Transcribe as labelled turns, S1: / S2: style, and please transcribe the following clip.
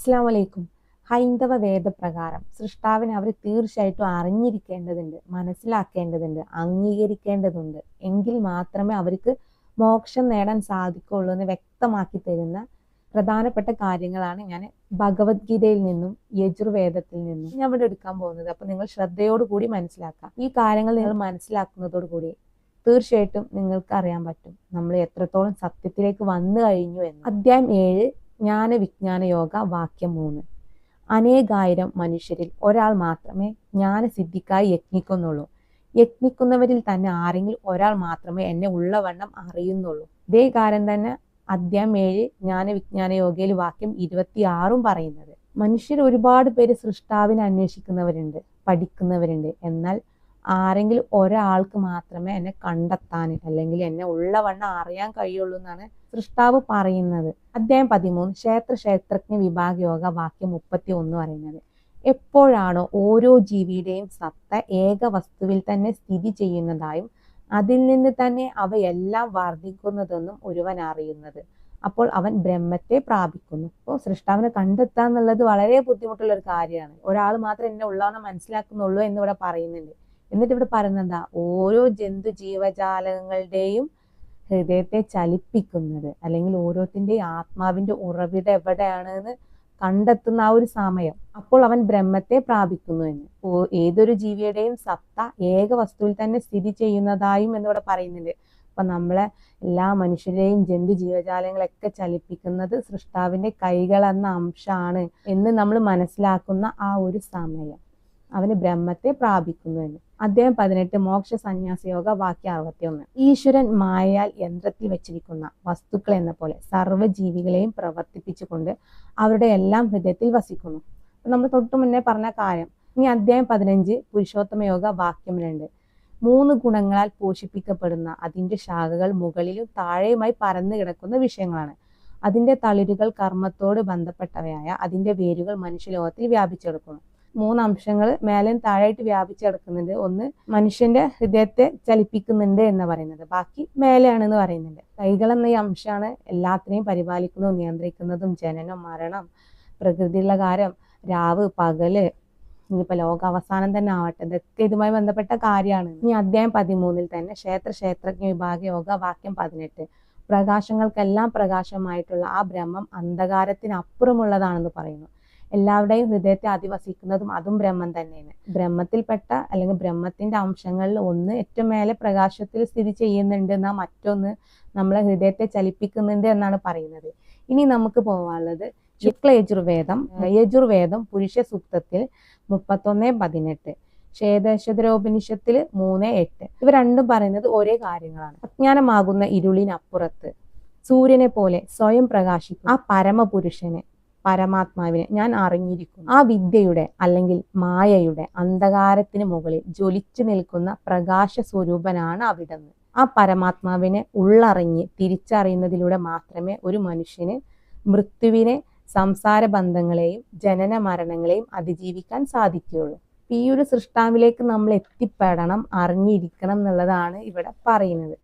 S1: അസ്സലാമു അലൈക്കും. ഹൈന്ദവ വേദപ്രകാരം സൃഷ്ടാവിനെ അവർ തീർച്ചയായിട്ടും അറിഞ്ഞിരിക്കേണ്ടതുണ്ട്, മനസ്സിലാക്കേണ്ടതുണ്ട്, അംഗീകരിക്കേണ്ടതുണ്ട്. എങ്കിൽ മാത്രമേ അവർക്ക് മോക്ഷം നേടാൻ സാധിക്കുള്ളൂ എന്ന് വ്യക്തമാക്കി തരുന്ന പ്രധാനപ്പെട്ട കാര്യങ്ങളാണ് ഞാൻ ഭഗവത്ഗീതയിൽ നിന്നും യജുർവേദത്തിൽ നിന്നും ഞാൻ ഇവിടെ എടുക്കാൻ പോകുന്നത്. അപ്പൊ നിങ്ങൾ ശ്രദ്ധയോടുകൂടി മനസ്സിലാക്കാം. ഈ കാര്യങ്ങൾ നിങ്ങൾ മനസ്സിലാക്കുന്നതോടുകൂടി തീർച്ചയായിട്ടും നിങ്ങൾക്ക് അറിയാൻ പറ്റും നമ്മൾ എത്രത്തോളം സത്യത്തിലേക്ക് വന്നു കഴിഞ്ഞു എന്ന്. അധ്യായം 7, ജ്ഞാന വിജ്ഞാന യോഗ, വാക്യം 3. അനേകായിരം മനുഷ്യരിൽ ഒരാൾ മാത്രമേ ജ്ഞാനസിദ്ധിക്കായി യത്നിക്കുന്നുള്ളൂ. യത്നിക്കുന്നവരിൽ തന്നെ ആരെങ്കിലും ഒരാൾ മാത്രമേ എന്നെ ഉള്ളവണ്ണം അറിയുന്നുള്ളൂ. ഇതേ കാര്യം തന്നെ അധ്യായം 7 ജ്ഞാന വിജ്ഞാന യോഗയിൽ വാക്യം 26 പറയുന്നത്. മനുഷ്യർ ഒരുപാട് പേര് സൃഷ്ടാവിനെ അന്വേഷിക്കുന്നവരുണ്ട്, പഠിക്കുന്നവരുണ്ട്. എന്നാൽ ആരെങ്കിലും ഒരാൾക്ക് മാത്രമേ എന്നെ കണ്ടെത്താൻ അല്ലെങ്കിൽ എന്നെ ഉള്ളവണ്ണം അറിയാൻ കഴിയുള്ളൂ എന്നാണ് സൃഷ്ടാവ് പറയുന്നത്. അധ്യായം 13 ക്ഷേത്രജ്ഞ വിഭാഗ യോഗ, വാക്യം 31 പറയുന്നത്. എപ്പോഴാണോ ഓരോ ജീവിയുടെയും സത്ത ഏക വസ്തുവിൽ തന്നെ സ്ഥിതി ചെയ്യുന്നതായും അതിൽ നിന്ന് തന്നെ അവയെല്ലാം വർദ്ധിക്കുന്നതെന്നും ഒരുവൻ അറിയുന്നത്, അപ്പോൾ അവൻ ബ്രഹ്മത്തെ പ്രാപിക്കുന്നു. അപ്പോൾ സൃഷ്ടാവിനെ കണ്ടെത്തുക എന്നുള്ളത് വളരെ ബുദ്ധിമുട്ടുള്ള ഒരു കാര്യമാണ്. ഒരാൾ മാത്രം എന്നെ ഉള്ളവണ്ണം മനസ്സിലാക്കുന്നുള്ളൂ എന്ന് ഇവിടെ പറയുന്നുണ്ട്. എന്നിട്ട് ഇവിടെ പറയുന്നത് ഓരോ ജന്തു ജീവജാലങ്ങളുടെയും ഹൃദയത്തെ ചലിപ്പിക്കുന്നത് അല്ലെങ്കിൽ ഓരോത്തിന്റെയും ആത്മാവിന്റെ ഉറവിടം എവിടെയാണെന്ന് കണ്ടെത്തുന്ന ആ ഒരു സമയം, അപ്പോൾ അവൻ ബ്രഹ്മത്തെ പ്രാപിക്കുന്നു എന്ന്. ഏതൊരു ജീവിയുടെയും സത്ത ഏക വസ്തുവിൽ തന്നെ സ്ഥിതി ചെയ്യുന്നതായും എന്നിവിടെ പറയുന്നുണ്ട്. അപ്പൊ നമ്മളെ എല്ലാ മനുഷ്യരെയും ജന്തു ജീവജാലങ്ങളൊക്കെ ചലിപ്പിക്കുന്നത് സൃഷ്ടാവിന്റെ കൈകൾ എന്ന അംശമാണ് എന്ന് നമ്മൾ മനസ്സിലാക്കുന്ന ആ ഒരു സമയം അവന് ബ്രഹ്മത്തെ പ്രാപിക്കുന്നു എന്ന്. അധ്യായം 18 മോക്ഷ സന്യാസ യോഗ, വാക്യം 61. ഈശ്വരൻ മായയാൽ യന്ത്രത്തിൽ വെച്ചിരിക്കുന്ന വസ്തുക്കൾ എന്ന പോലെ സർവ്വജീവികളെയും പ്രവർത്തിപ്പിച്ചുകൊണ്ട് അവരുടെ എല്ലാം ഹൃദയത്തിൽ വസിക്കുന്നു. നമ്മൾ തൊട്ടു മുന്നേ പറഞ്ഞ കാര്യം. ഇനി അധ്യായം 15 പുരുഷോത്തമ യോഗ, വാക്യം 2. 3 ഗുണങ്ങളാൽ പോഷിപ്പിക്കപ്പെടുന്ന അതിന്റെ ശാഖകൾ മുകളിലും താഴെയുമായി പരന്നു കിടക്കുന്ന വിഷയങ്ങളാണ്. അതിന്റെ തളിരുകൾ കർമ്മത്തോട് ബന്ധപ്പെട്ടവയായ അതിന്റെ വേരുകൾ മനുഷ്യലോകത്തിൽ വ്യാപിച്ചെടുക്കുന്നു. 3 അംശങ്ങൾ മേലും താഴെയായിട്ട് വ്യാപിച്ചെടുക്കുന്നുണ്ട്. ഒന്ന് മനുഷ്യന്റെ ഹൃദയത്തെ ചലിപ്പിക്കുന്നുണ്ട് എന്ന് പറയുന്നത്, ബാക്കി മേലെയാണെന്ന് പറയുന്നുണ്ട്. കൈകൾ എന്ന ഈ അംശമാണ് എല്ലാത്തിനെയും പരിപാലിക്കുന്നതും നിയന്ത്രിക്കുന്നതും. ജനനം, മരണം, പ്രകൃതിയുള്ള കാര്യം, രാവ് പകല്, ഇനിയിപ്പോ ലോകാവസാനം തന്നെ ആവട്ടെ, ഇതൊക്കെ ഇതുമായി ബന്ധപ്പെട്ട കാര്യമാണ്. ഇനി അധ്യായം 13 തന്നെ ക്ഷേത്രജ്ഞ വിഭാഗ യോഗ, വാക്യം 18. പ്രകാശങ്ങൾക്കെല്ലാം പ്രകാശമായിട്ടുള്ള ആ ബ്രഹ്മം അന്ധകാരത്തിനപ്പുറമുള്ളതാണെന്ന് പറയുന്നു. എല്ലാവരുടെയും ഹൃദയത്തെ അധിവസിക്കുന്നതും അതും ബ്രഹ്മം തന്നെയാണ്. ബ്രഹ്മത്തിൽപ്പെട്ട അല്ലെങ്കിൽ ബ്രഹ്മത്തിന്റെ അംശങ്ങളിൽ ഒന്ന് ഏറ്റവും മേലെ പ്രകാശത്തിൽ സ്ഥിതി ചെയ്യുന്നുണ്ട്, എന്നാൽ മറ്റൊന്ന് നമ്മളെ ഹൃദയത്തെ ചലിപ്പിക്കുന്നുണ്ട് എന്നാണ് പറയുന്നത്. ഇനി നമുക്ക് പോവാനുള്ളത് ശുക്ല യജുർവേദം പുരുഷ സൂക്തത്തിൽ 31:18, ശ്വേതശതരോപനിഷത്തിൽ 3:8. ഇവ രണ്ടും പറയുന്നത് ഒരേ കാര്യങ്ങളാണ്. അജ്ഞാനമാകുന്ന ഇരുളിനപ്പുറത്ത് സൂര്യനെ പോലെ സ്വയം പ്രകാശിക്കും ആ പരമപുരുഷനെ, പരമാത്മാവിനെ ഞാൻ അറിഞ്ഞിരിക്കുന്നു. ആ വിദ്യയുടെ അല്ലെങ്കിൽ മായയുടെ അന്ധകാരത്തിന് മുകളിൽ ജ്വലിച്ചു നിൽക്കുന്ന പ്രകാശ സ്വരൂപനാണ് അവിടുന്ന്. ആ പരമാത്മാവിനെ ഉള്ളറിഞ്ഞ് തിരിച്ചറിയുന്നതിലൂടെ മാത്രമേ ഒരു മനുഷ്യന് മൃത്യുവിനെ, സംസാര ബന്ധങ്ങളെയും ജനന മരണങ്ങളെയും അതിജീവിക്കാൻ സാധിക്കുകയുള്ളൂ. ഈ ഒരു സൃഷ്ടാവിലേക്ക് നമ്മൾ എത്തിപ്പെടണം, അറിഞ്ഞിരിക്കണം എന്നുള്ളതാണ് ഇവിടെ പറയുന്നത്.